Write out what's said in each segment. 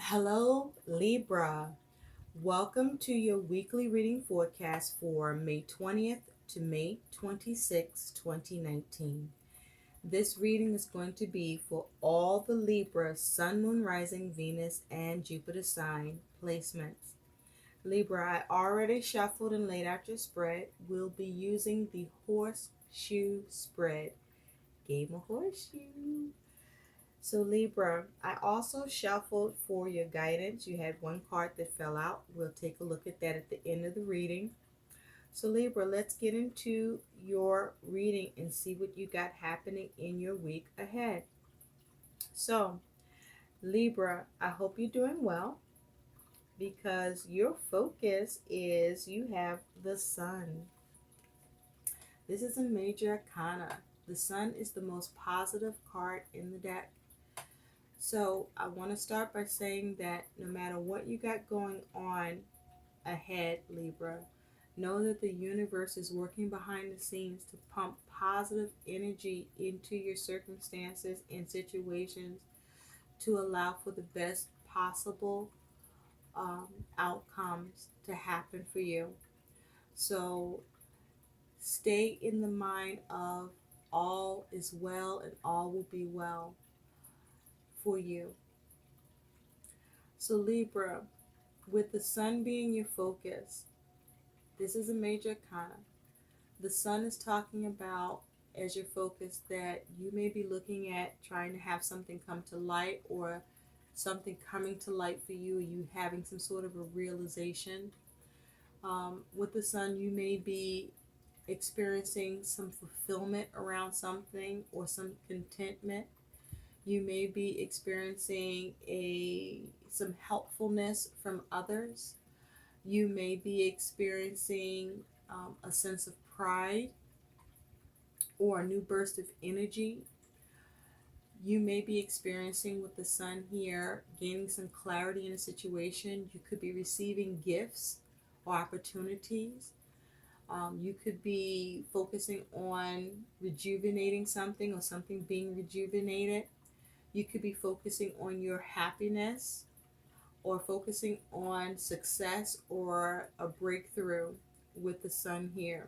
Hello, Libra. Welcome to your weekly reading forecast for May 20th to May 26th, 2019. This reading is going to be for all the Libra, Sun, Moon, Rising, Venus, and Jupiter sign placements. Libra, I already shuffled and laid out your spread. We'll be using the horseshoe spread. Game of horseshoe. So Libra, I also shuffled for your guidance. You had one card that fell out. We'll take a look at that at the end of the reading. So Libra, let's get into your reading and see what you got happening in your week ahead. So Libra, I hope you're doing well because your focus is you have the sun. This is a major arcana. The sun is the most positive card in the deck. So I want to start by saying that no matter what you got going on ahead, Libra, know that the universe is working behind the scenes to pump positive energy into your circumstances and situations to allow for the best possible outcomes to happen for you. So stay in the mind of all is well and all will be well for you. So Libra, with the sun being your focus, this is a major arcana. The sun is talking about as your focus that you may be looking at trying to have something come to light or something coming to light for you, you having some sort of a realization. With the sun, you may be experiencing some fulfillment around something or some contentment. You may be experiencing some helpfulness from others. You may be experiencing a sense of pride or a new burst of energy. You may be experiencing with the sun here, gaining some clarity in a situation. You could be receiving gifts or opportunities. You could be focusing on rejuvenating something or something being rejuvenated. You could be focusing on your happiness or focusing on success or a breakthrough with the sun here.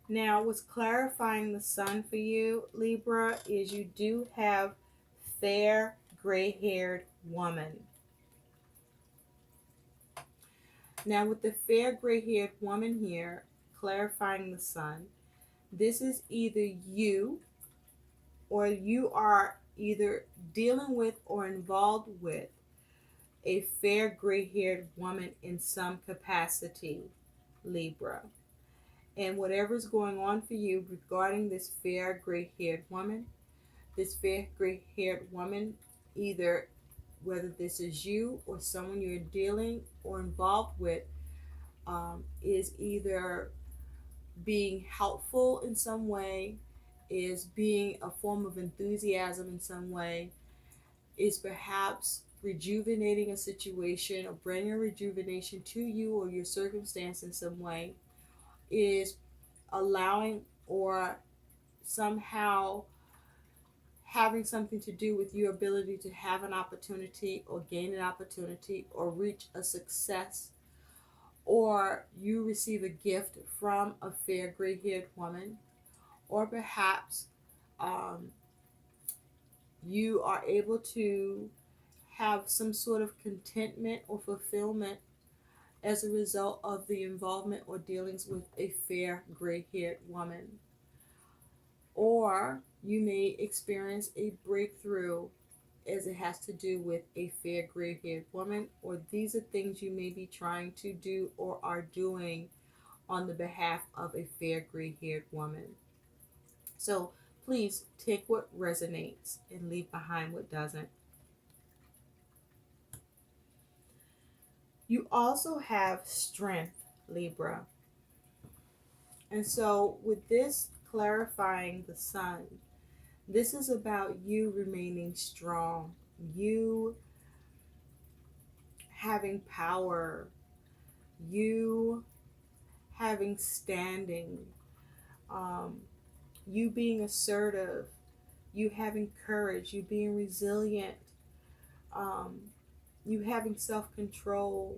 Now, what's clarifying the sun for you, Libra, is you do have fair gray-haired woman. Now, with the fair gray-haired woman here, clarifying the sun, this is either you or you are either dealing with or involved with a fair gray-haired woman in some capacity, Libra. And whatever's going on for you regarding this fair gray-haired woman, either whether this is you or someone you're dealing or involved with, is either being helpful in some way, is being a form of enthusiasm in some way, is perhaps rejuvenating a situation or bringing rejuvenation to you or your circumstance in some way, is allowing or somehow having something to do with your ability to have an opportunity or gain an opportunity or reach a success, or you receive a gift from a fair gray-haired woman, or perhaps you are able to have some sort of contentment or fulfillment as a result of the involvement or dealings with a fair gray-haired woman. Or you may experience a breakthrough as it has to do with a fair gray-haired woman, or these are things you may be trying to do or are doing on the behalf of a fair gray-haired woman. So please take what resonates and leave behind what doesn't. You also have strength, Libra. And so with this clarifying the sun, this is about you remaining strong, you having power, you having standing, you being assertive, you having courage, you being resilient, um, you having self-control,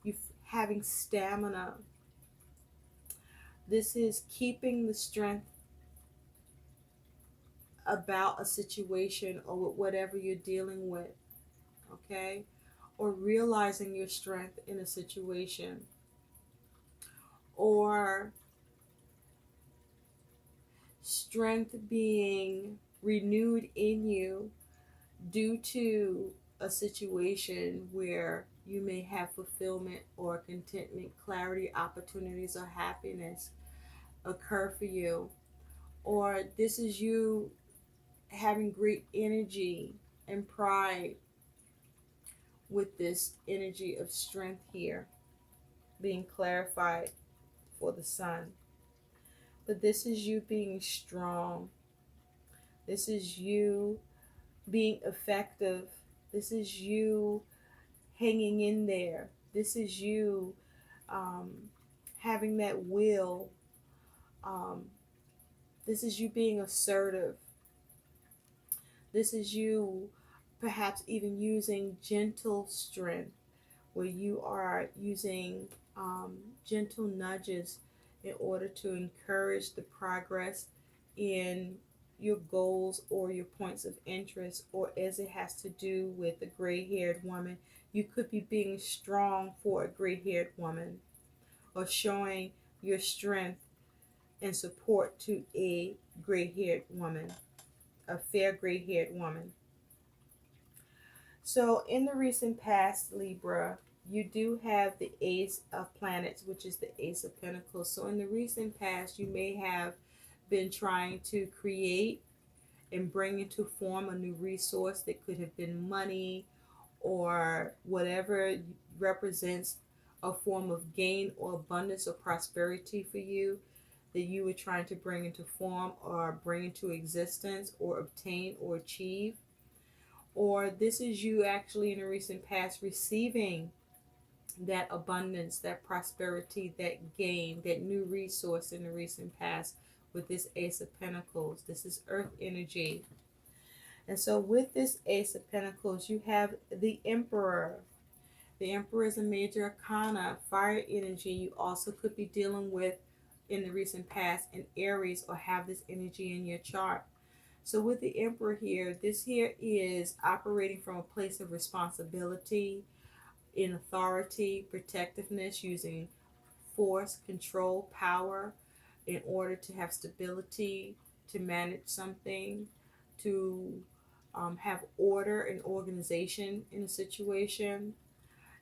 you having stamina. This is keeping the strength about a situation or with whatever you're dealing with, okay? Or realizing your strength in a situation, or strength being renewed in you due to a situation where you may have fulfillment or contentment, clarity, opportunities, or happiness occur for you. Or this is you having great energy and pride with this energy of strength here being clarified for the sun. But this is you being strong. This is you being effective. This is you hanging in there. This is you um, having that will. Um, this is you being assertive. This is you perhaps even using gentle strength, where you are using gentle nudges in order to encourage the progress in your goals or your points of interest, or as it has to do with a gray haired woman. You could be being strong for a gray haired woman, or showing your strength and support to a gray haired woman, a fair gray haired woman. So, in the recent past, Libra, you do have the Ace of Planets, which is the Ace of Pentacles. So, in the recent past, you may have been trying to create and bring into form a new resource that could have been money or whatever represents a form of gain or abundance or prosperity for you, that you were trying to bring into form or bring into existence or obtain or achieve. Or this is you actually in the recent past receiving that abundance, that prosperity, that gain, that new resource in the recent past with this Ace of Pentacles. This is earth energy. And so with this Ace of Pentacles, you have the Emperor. The Emperor is a major arcana, fire energy. You also could be dealing with, in the recent past, an Aries, or have this energy in your chart. So with the Emperor here, this here is operating from a place of responsibility, in authority, protectiveness, using force, control, power in order to have stability, to manage something, to have order and organization in a situation.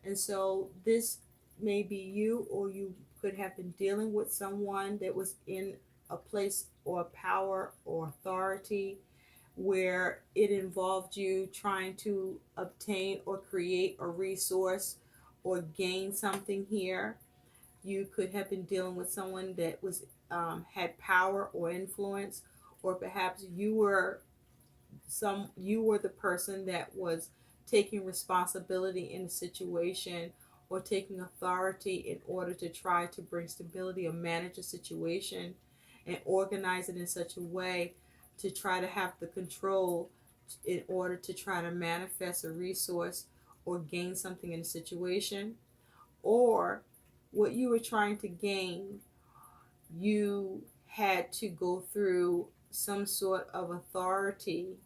And so this may be you, or you could have been dealing with someone that was in a place or power or authority where it involved you trying to obtain or create a resource or gain something here. You could have been dealing with someone that was had power or influence, or perhaps you were the person that was taking responsibility in a situation, or taking authority in order to try to bring stability or manage a situation and organize it in such a way to try to have the control in order to try to manifest a resource or gain something in a situation. Or what you were trying to gain, you had to go through some sort of authority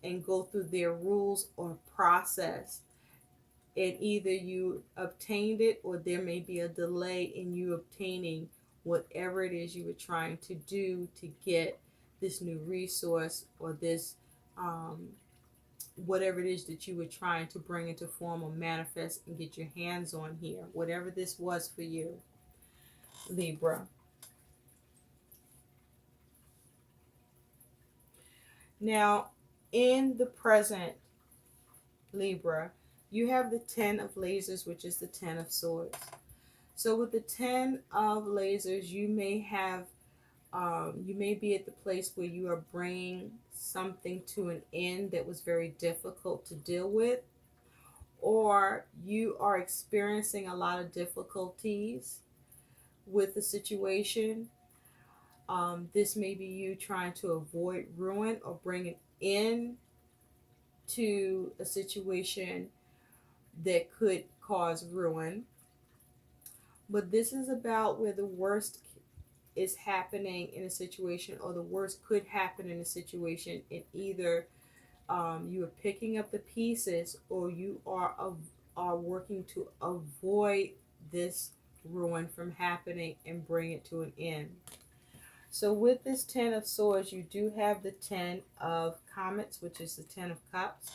and go through their rules or process, and either you obtained it or there may be a delay in you obtaining whatever it is you were trying to do to get this new resource, or this whatever it is that you were trying to bring into form or manifest and get your hands on here, whatever this was for you, Libra. Now, in the present, Libra, you have the 10 of lasers, which is the 10 of swords. So with the 10 of lasers, you may have, you may be at the place where you are bringing something to an end that was very difficult to deal with, or you are experiencing a lot of difficulties with the situation. This may be you trying to avoid ruin or bring it in into a situation that could cause ruin. But this is about where the worst is happening in a situation, or the worst could happen in a situation, and either you are picking up the pieces, or you are working to avoid this ruin from happening and bring it to an end. So with this Ten of Swords, you do have the Ten of Comets, which is the Ten of Cups.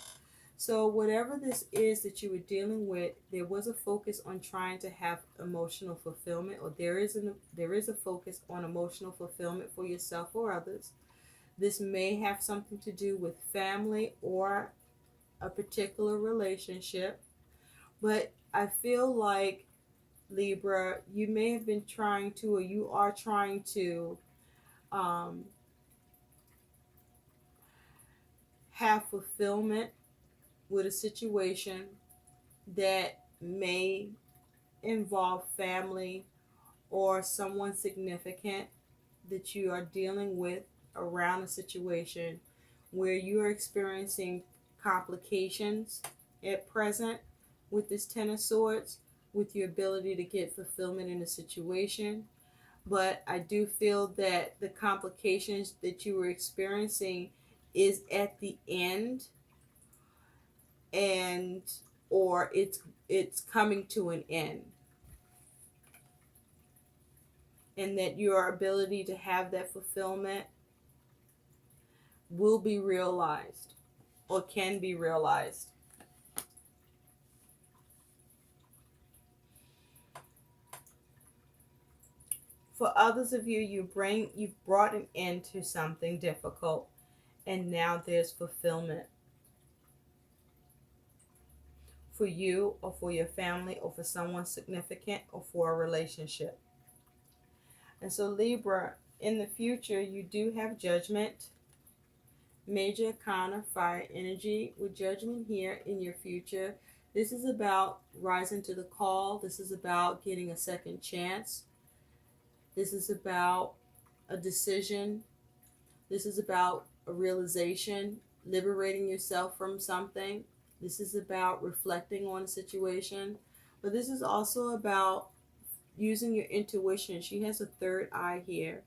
So whatever this is that you were dealing with, there was a focus on trying to have emotional fulfillment, or there is a focus on emotional fulfillment for yourself or others. This may have something to do with family or a particular relationship, but I feel like, Libra, you may have been trying to, or you are trying to um, have fulfillment with a situation that may involve family or someone significant that you are dealing with around a situation where you are experiencing complications at present with this Ten of Swords, with your ability to get fulfillment in a situation. But I do feel that the complications that you were experiencing is at the end, and or it's coming to an end, and that your ability to have that fulfillment will be realized or can be realized. For others of you, you've brought an end to something difficult, and now there's fulfillment for you, or for your family, or for someone significant, or for a relationship. And so Libra, in the future, you do have Judgment, Major Arcana, fire energy. With Judgment here in your future, this is about rising to the call. This is about getting a second chance. This is about a decision. This is about a realization, liberating yourself from something. This is about reflecting on a situation. But this is also about using your intuition. She has a third eye here,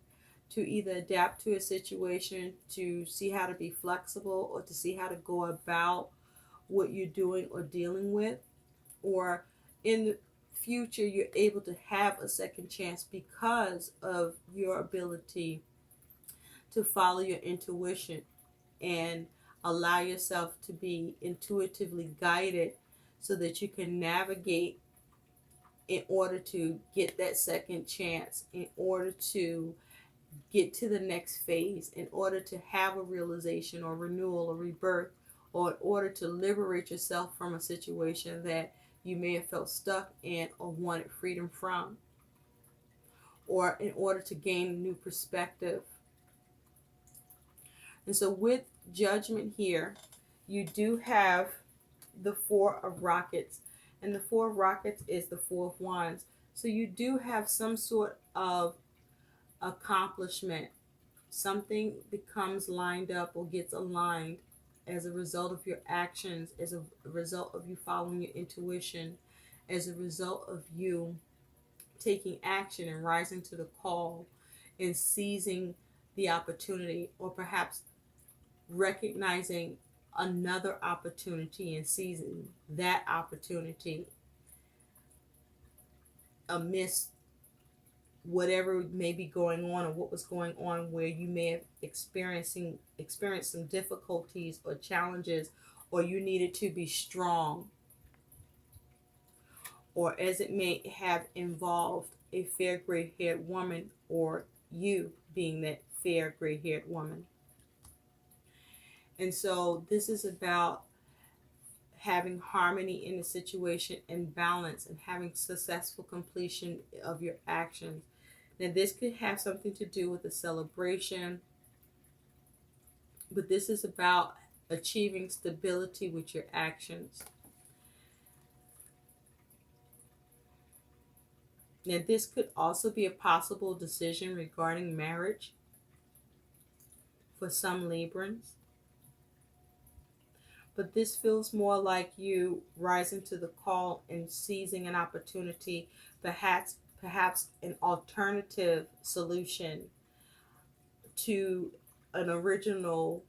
to either adapt to a situation, to see how to be flexible, or to see how to go about what you're doing or dealing with. Or in the future, you're able to have a second chance because of your ability to follow your intuition and allow yourself to be intuitively guided, so that you can navigate in order to get that second chance, in order to get to the next phase, in order to have a realization or renewal or rebirth, or in order to liberate yourself from a situation that you may have felt stuck in or wanted freedom from, or in order to gain a new perspective. And so with Judgment here, you do have the Four of Rockets. And the Four of Rockets is the Four of Wands. So you do have some sort of accomplishment. Something becomes lined up or gets aligned as a result of your actions, as a result of you following your intuition, as a result of you taking action and rising to the call and seizing the opportunity, or perhaps recognizing another opportunity and seizing that opportunity amidst whatever may be going on, or what was going on, where you may have experienced some difficulties or challenges, or you needed to be strong, or as it may have involved a fair gray-haired woman, or you being that fair gray-haired woman. And so this is about having harmony in the situation and balance, and having successful completion of your actions. Now this could have something to do with a celebration, but this is about achieving stability with your actions. Now this could also be a possible decision regarding marriage for some Librans. but this feels more like you rising to the call and seizing an opportunity, perhaps an alternative solution to an original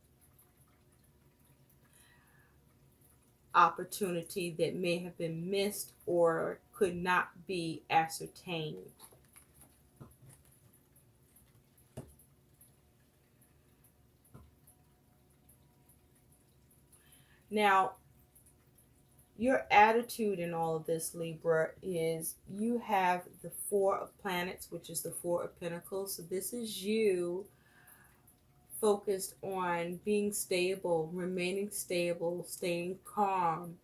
opportunity that may have been missed or could not be ascertained. Now, your attitude in all of this, Libra, is you have the Four of Planets, which is the Four of Pentacles. So this is you focused on being stable, remaining stable, staying calm,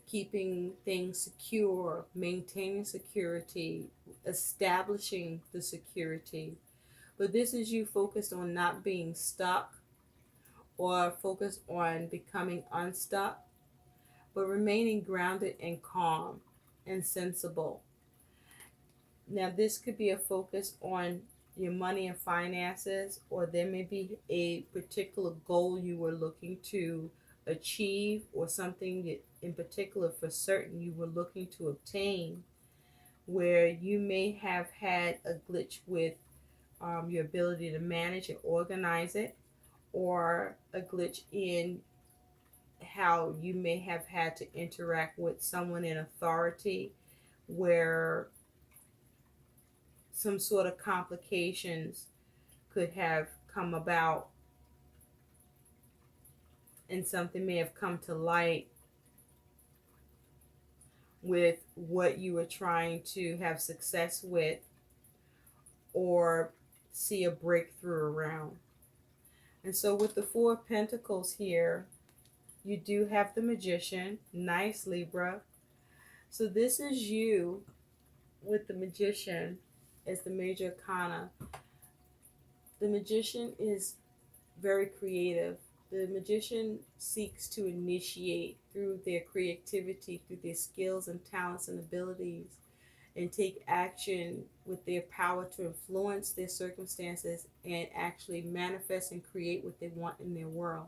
keeping things secure, maintaining security, establishing the security. But this is you focused on not being stuck or focused on becoming unstuck, but remaining grounded and calm and sensible. Now, this could be a focus on your money and finances, or there may be a particular goal you were looking to achieve, or something that in particular for certain you were looking to obtain, where you may have had a glitch with your ability to manage and organize it, or a glitch in how you may have had to interact with someone in authority where some sort of complications could have come about and something may have come to light with what you were trying to have success with or see a breakthrough around. And so with the Four of Pentacles here, you do have the Magician. Nice, Libra. So this is you with the Magician as the major arcana. The Magician is very creative. The Magician seeks to initiate through their creativity, through their skills and talents and abilities, and take action with their power to influence their circumstances and actually manifest and create what they want in their world.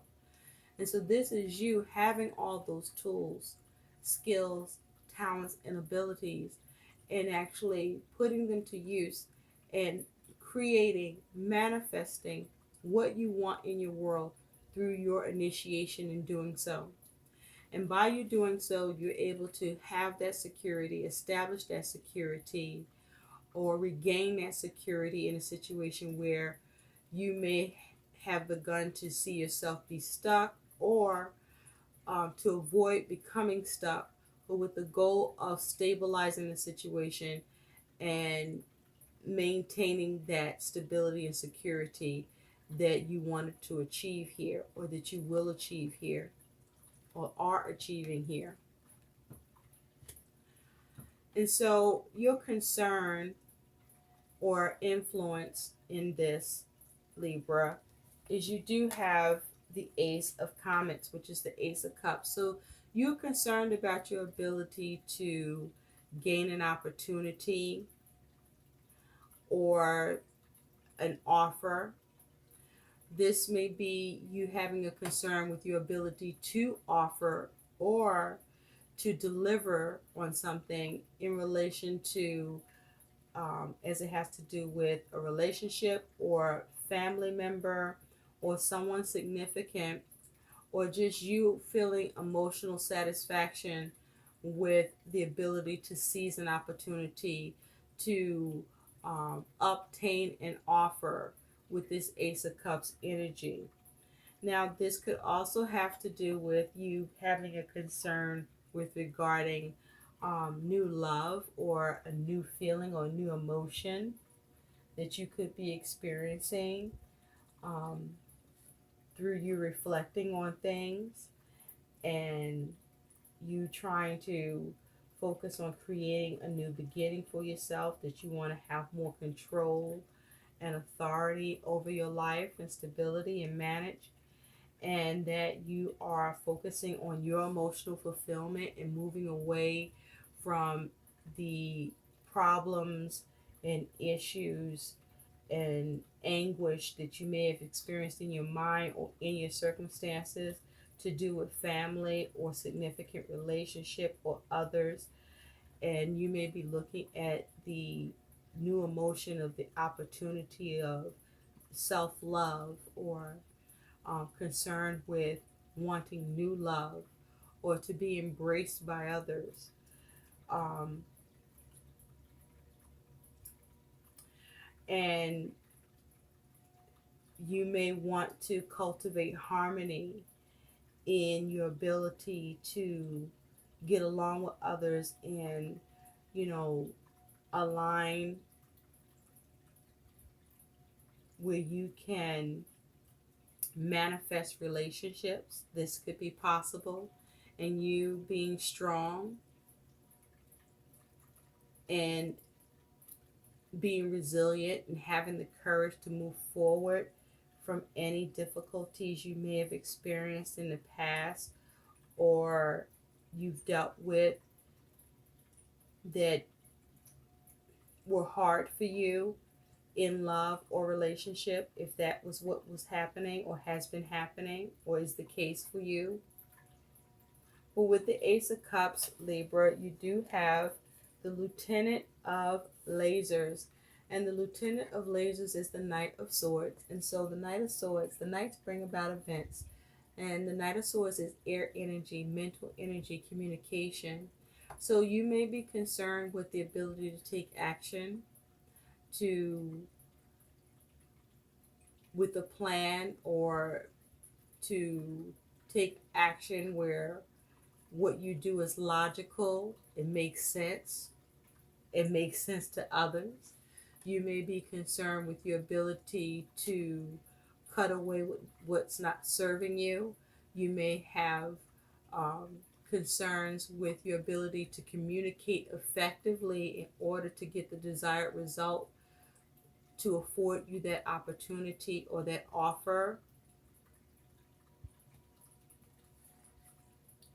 And so this is you having all those tools, skills, talents, and abilities, and actually putting them to use and creating, manifesting what you want in your world through your initiation in doing so. And by you doing so, you're able to have that security, establish that security, or regain that security in a situation where you may have begun to see yourself be stuck, or to avoid becoming stuck, but with the goal of stabilizing the situation and maintaining that stability and security that you wanted to achieve here, or that you will achieve here, or are achieving here. And so your concern or influence in this, Libra, is you do have the Ace of Comets, which is the Ace of Cups. So you're concerned about your ability to gain an opportunity or an offer. This may be you having a concern with your ability to offer or to deliver on something in relation to, as it has to do with a relationship or family member or someone significant, or just you feeling emotional satisfaction with the ability to seize an opportunity to obtain an offer with this Ace of Cups energy. Now, this could also have to do with you having a concern with regarding new love or a new feeling or new emotion that you could be experiencing um, through you reflecting on things and you trying to focus on creating a new beginning for yourself, that you want to have more control and authority over your life and stability and manage, and that you are focusing on your emotional fulfillment and moving away from the problems and issues and anguish that you may have experienced in your mind or in your circumstances, to do with family or significant relationship or others. And you may be looking at the new emotion of the opportunity of self-love, or concerned with wanting new love or to be embraced by others. Um, and you may want to cultivate harmony in your ability to get along with others and, you know, align where you can manifest relationships. This could be possible. And you being strong and being resilient and having the courage to move forward from any difficulties you may have experienced in the past or you've dealt with that were hard for you in love or relationship, if that was what was happening or has been happening or is the case for you. But with the Ace of Cups, Libra, you do have the Lieutenant of Lasers. And the Lieutenant of Lasers is the Knight of Swords. And so the Knight of Swords, the Knights bring about events. And the Knight of Swords is air energy, mental energy, communication. So you may be concerned with the ability to take action, to with a plan, or to take action where what you do is logical, it makes sense to others. You may be concerned with your ability to cut away with what's not serving you. You may have concerns with your ability to communicate effectively in order to get the desired result, to afford you that opportunity or that offer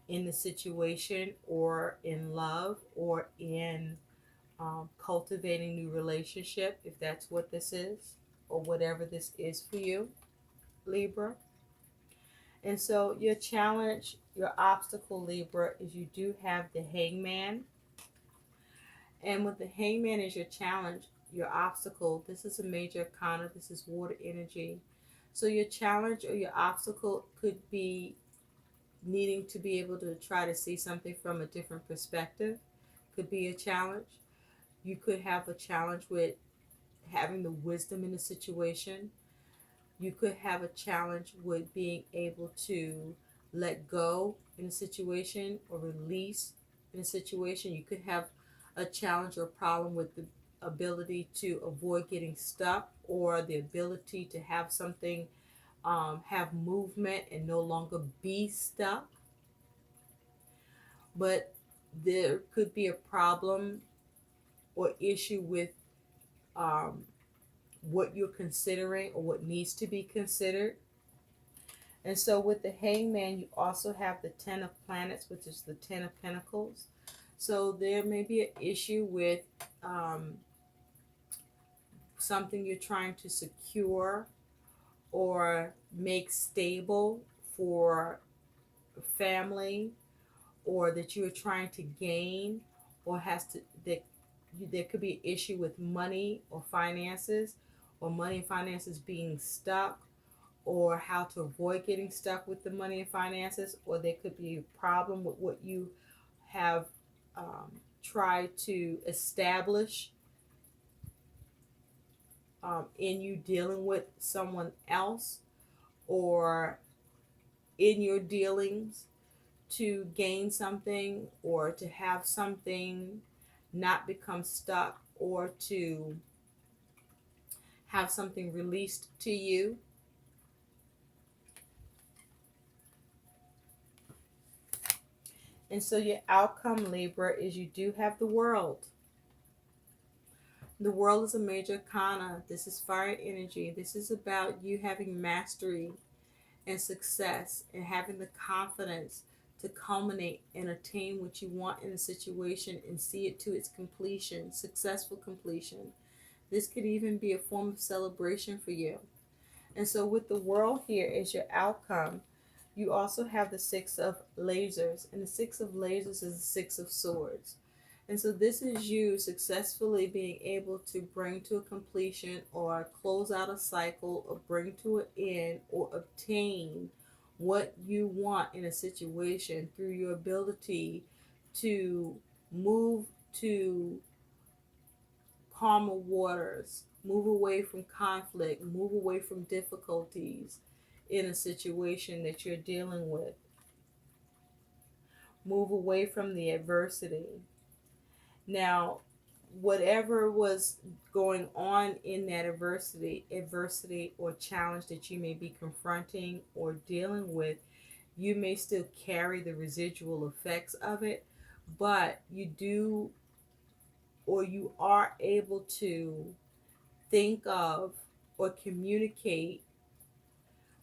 in the situation or in love or in cultivating new relationship, if that's what this is or whatever this is for you, Libra. And so your challenge, your obstacle, Libra, is you do have the Hangman. And with the Hangman is your challenge, your obstacle. This is a major arcana. This is water energy. So your challenge or your obstacle could be needing to be able to try to see something from a different perspective. Could be a challenge. You could have a challenge with having the wisdom in the situation. You could have a challenge with being able to let go in a situation or release in a situation. You could have a challenge or a problem with the ability to avoid getting stuck, or the ability to have something have movement and no longer be stuck. But there could be a problem or issue with um, what you're considering or what needs to be considered. And so with the Hangman, you also have the Ten of Planets, which is the Ten of Pentacles. So there may be an issue with something you're trying to secure or make stable for family, or that you are trying to gain, or that there could be an issue with money or finances, or money and finances being stuck, or how to avoid getting stuck with the money and finances, or there could be a problem with what you have tried to establish in you dealing with someone else, or in your dealings to gain something or to have something not become stuck, or to have something released to you. And so your outcome, Libra, is you do have the World. The World is a major arcana. This is fire energy. This is about you having mastery and success and having the confidence to culminate and attain what you want in a situation and see it to its completion, successful completion. This could even be a form of celebration for you. And so with the World here as your outcome, You also have the Six of Lasers, and the Six of Lasers is the Six of Swords. And so this is you successfully being able to bring to a completion or close out a cycle or bring to an end or obtain what you want in a situation through your ability to move to calmer waters, move away from conflict, move away from difficulties in a situation that you're dealing with, move away from the adversity. Now, whatever was going on in that adversity or challenge that you may be confronting or dealing with, you may still carry the residual effects of it, but you do, or you are able to think of or communicate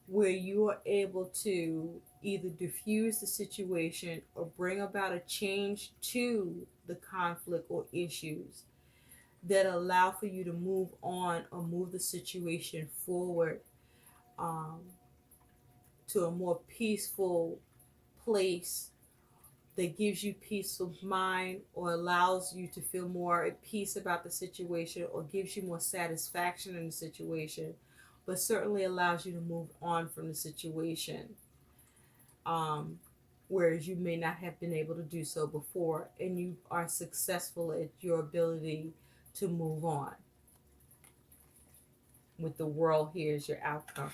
where you are able to either diffuse the situation or bring about a change to the conflict or issues that allow for you to move on or move the situation forward, um, to a more peaceful place that gives you peace of mind or allows you to feel more at peace about the situation or gives you more satisfaction in the situation, but certainly allows you to move on from the situation, um, whereas you may not have been able to do so before, and you are successful at your ability to move on with the world here as your outcome.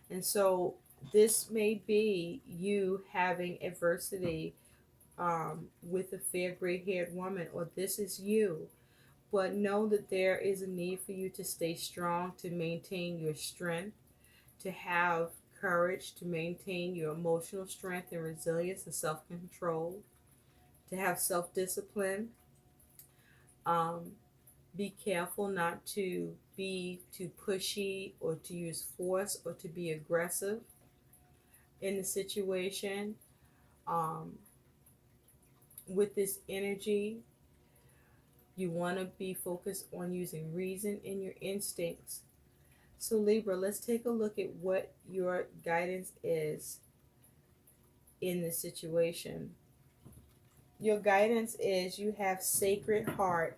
And so this may be you having adversity with a fair gray haired woman, or this is you. But know that there is a need for you to stay strong, to maintain your strength, to have courage, to maintain your emotional strength and resilience and self control, to have self discipline. Um, be careful not to be too pushy or to use force or to be aggressive in the situation. Um, with this energy, you want to be focused on using reason and your instincts. So Libra, let's take a look at what your guidance is in this situation. Your guidance is you have sacred heart,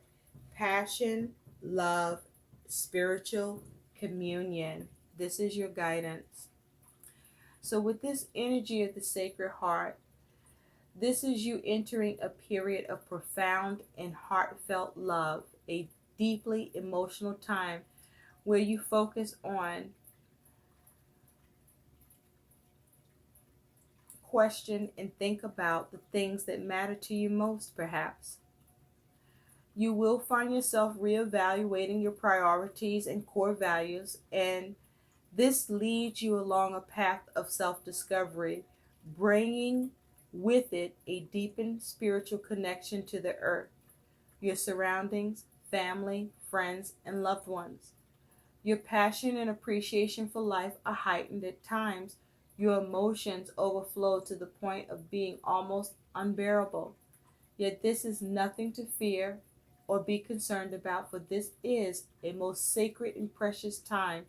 passion, love, spiritual communion. This is your guidance. So with this energy of the sacred heart, this is you entering a period of profound and heartfelt love, a deeply emotional time where you focus on, question, and think about the things that matter to you most, perhaps. You will find yourself reevaluating your priorities and core values, and this leads you along a path of self discovery, bringing with it a deepened spiritual connection to the earth, your surroundings, family, friends, and loved ones. Your passion and appreciation for life are heightened at times. Your emotions overflow to the point of being almost unbearable. Yet this is nothing to fear or be concerned about, for this is a most sacred and precious time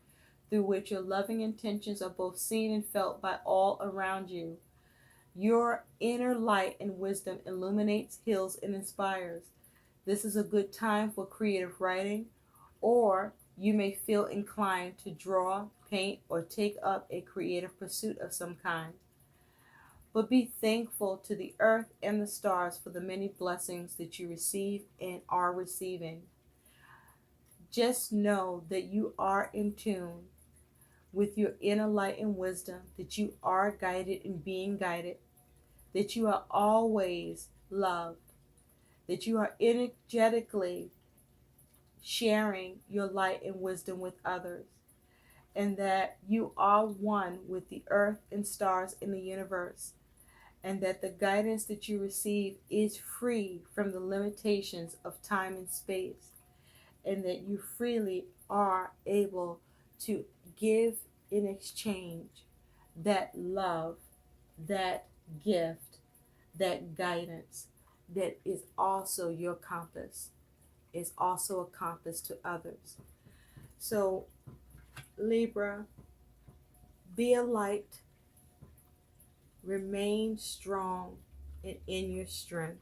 through which your loving intentions are both seen and felt by all around you. Your inner light and wisdom illuminates, heals, and inspires. This is a good time for creative writing, or you may feel inclined to draw, paint, or take up a creative pursuit of some kind. But be thankful to the earth and the stars for the many blessings that you receive and are receiving. Just know that you are in tune with your inner light and wisdom, that you are guided and being guided, that you are always loved, that you are energetically sharing your light and wisdom with others, and that you are one with the earth and stars in the universe, and that the guidance that you receive is free from the limitations of time and space, and that you freely are able to give in exchange that love, that gift, that guidance that is also your compass, is also a compass to others. So, Libra, be a light, Remain strong and in your strength.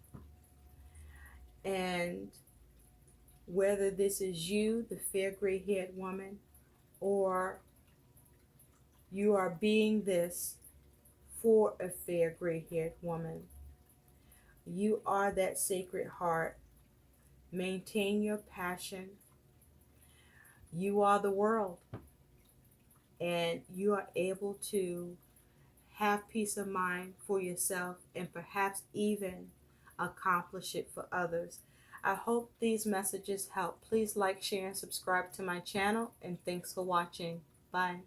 And whether this is you, the fair gray-haired woman, or you are being this for a fair gray-haired woman, you are that sacred heart. Maintain your passion. You are the world, and you are able to have peace of mind for yourself and perhaps even accomplish it for others. I hope these messages help. Please like, share, and subscribe to my channel, and thanks for watching. Bye.